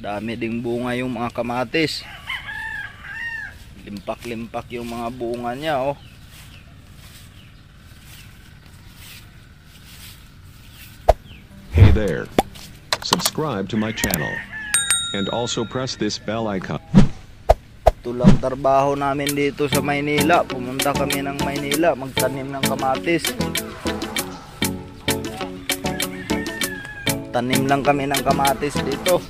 Dami ding bunga yung mga kamatis. Limpak-limpak yung mga bunga niya, oh. Hey there. Subscribe to my channel. And also press this bell icon. Ito lang trabaho namin dito sa Maynila. Pumunta kami ng Maynila, magtanim ng kamatis. Tanim lang kami ng kamatis dito.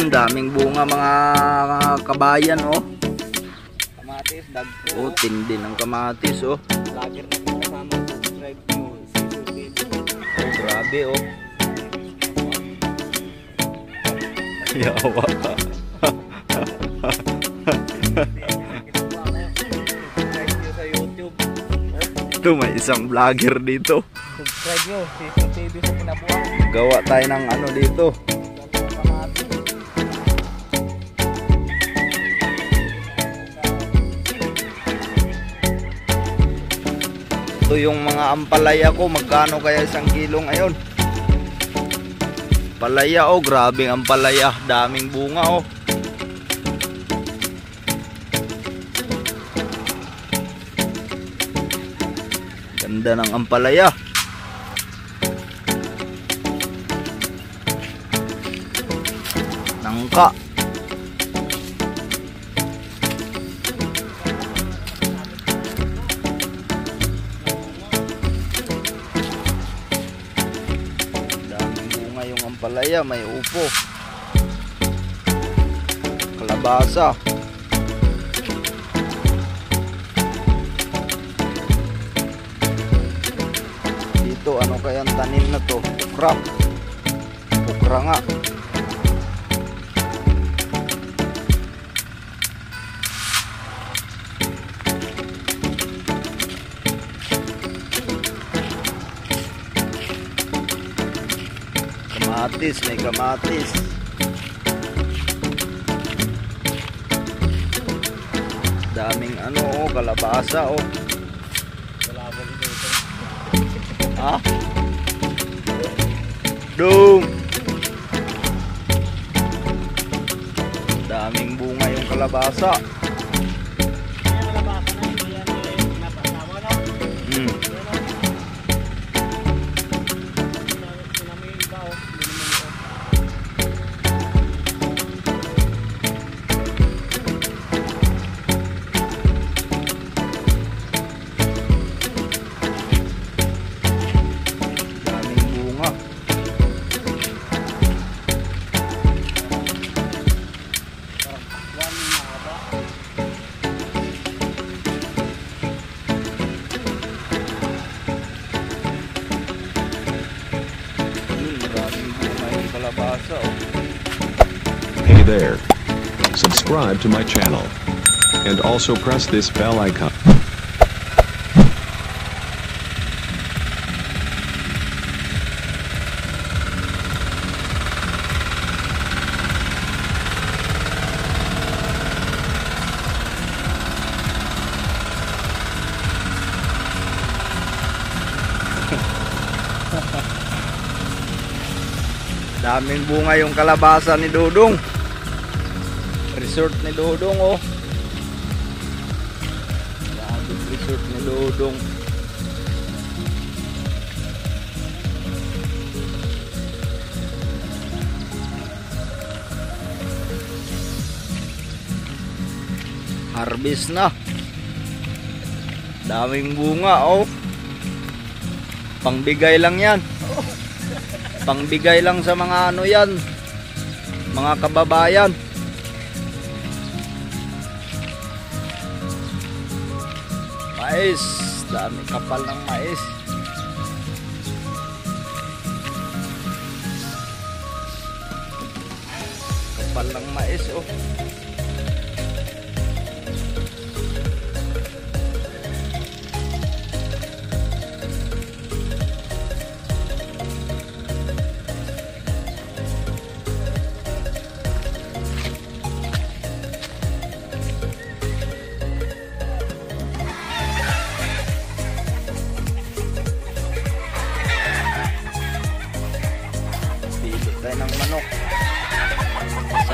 Daming bunga mga kabayan, oh. Kamatis, dagko. Oh, tindi ng kamatis, oh. Vlogger na yung kasama. Subscribe nyo. Oh, grabe, oh. Yawa. Subscribe nyo sa YouTube. Ito, may isang vlogger dito. Subscribe nyo. Season TV sa Kinabuang. Gawa tayo ng ano dito. Ito yung mga ampalaya ko. Magkano kaya isang kilo ngayon? Palaya, oh, grabing ampalaya. Daming bunga, oh. Ganda ng ampalaya. Nangka. Palaya, may upo, kalabasa, dito ano kayang tanim na to? Ukra nga. Kamatis, may kamatis. Daming ano, oh, kalabasa, oh. Ha? Dong. Daming bunga yung kalabasa. Hey there. Subscribe to my channel. And also press this bell icon. Daming bunga yung kalabasa ni Dudong. Resort ni Dudong, oh. Daming resort ni Dudong. Harvest na. Daming bunga, oh. Pangbigay lang yan. Pangbigay lang sa mga ano yan, mga kababayan. Mais, dami kapal ng mais. Kapal ng mais, oh.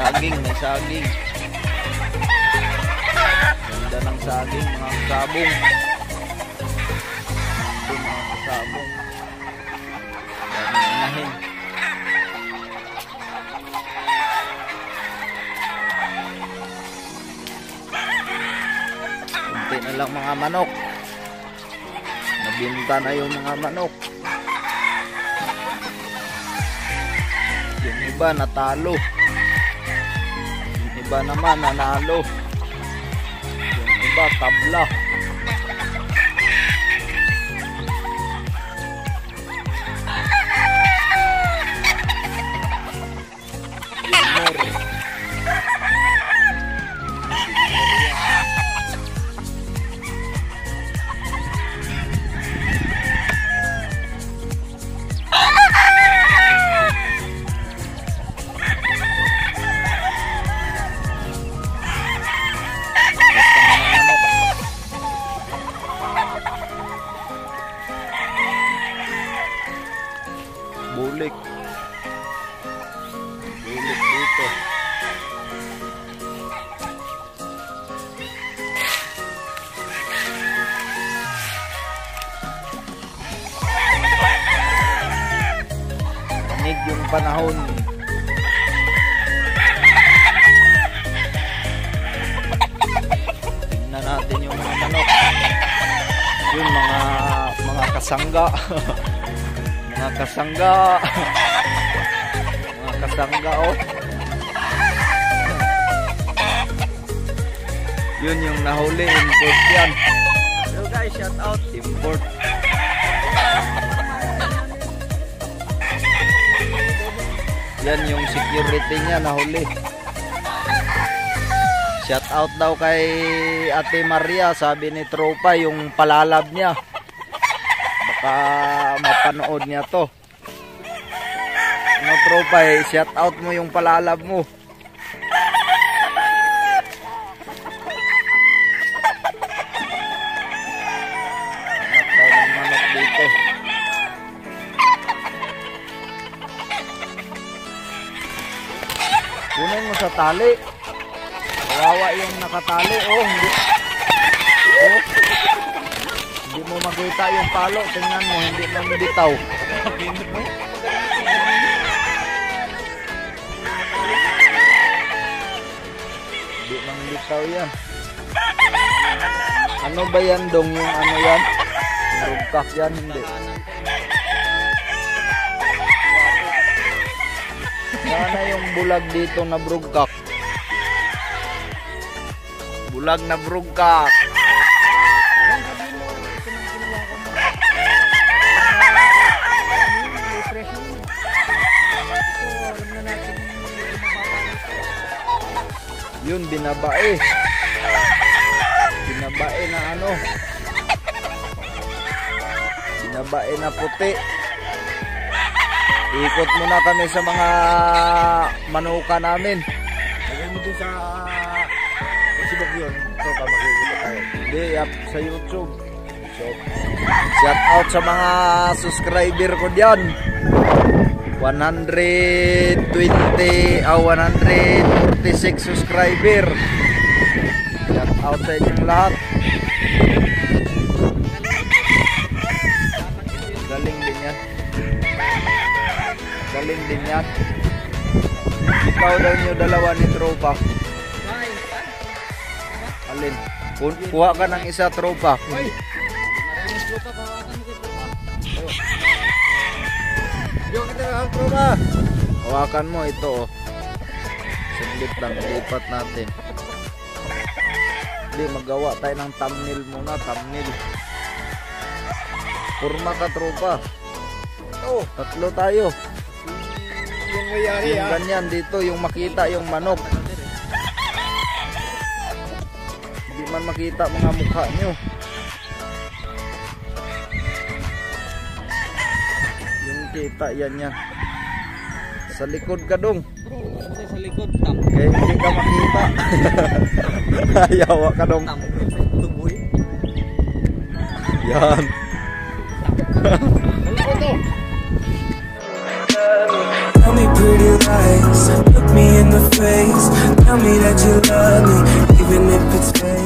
Saging, may saging. Ganda ng saging, mga sabong. Ito mga sabong. Daming inahin. Kunti na lang mga manok. Nabinta na yung mga manok. Yung iba natalo. Yung iba naman nanalo. Yung iba tabla. Bulik. Bulik dito. Lamig yung panahon. Tingnan natin yung mga manok. Yung mga kasangga. Mga kasangga. Mga kasangga, oh. Yun yung nahuli, import yan. Hello guys, shout out, import. Yan yung security niya, nahuli. Shout out daw kay Ate Maria, sabi ni Tropa, yung palalab niya. Baka mapanood niya to. Ano Tropa, shout out mo yung palalab mo. Anak daw ng manok dito. Kunin mo sa tali. Kawawa yung nakatali. Oh, hindi. Oh. Hindi mo makita yung palo. Tingnan mo, hindi mo bitaw. Hindi mo bitaw yan. Ano ba yan dong? Yung ano yan? Brugkak yan, hindi. Sana yung bulag dito na brugkak. Bulag na brugkak. Yun, binabae. Binabae na ano. Binabae na puti. Ikot muna kami sa mga manuka namin. Lagay mo din sa Facebook yun. Ito ka makikita tayo. Hindi, up sa YouTube. So, shout out sa mga subscriber ko diyan. 146 subscriber. Shout out sa inyong lahat. Galing din yan. Galing din yan. Ikaw daw nyo dalawa ni Tropa. Alin? Kuha ka ng isa, Tropa. Yung kita lang, Tropa. Hawakan mo ito, oh. Saglit lang, lipat natin. Hindi, magawa tayo ng thumbnail muna, thumbnail. Purma ka, Tropa. Oh, Tatlo tayo. yung mayari Yung ganyan dito, yung makita yung manok. Hindi man makita mga mukha nyo. Yung kita, yan yan. Sa likod ka dong. Kasi sa likod, tam. Kaya hindi ka makita. Ayawa ka dong. Tam. Tuboy. Yan. Tell me pretty lies, look me in the face. that you love me, even if it's fake.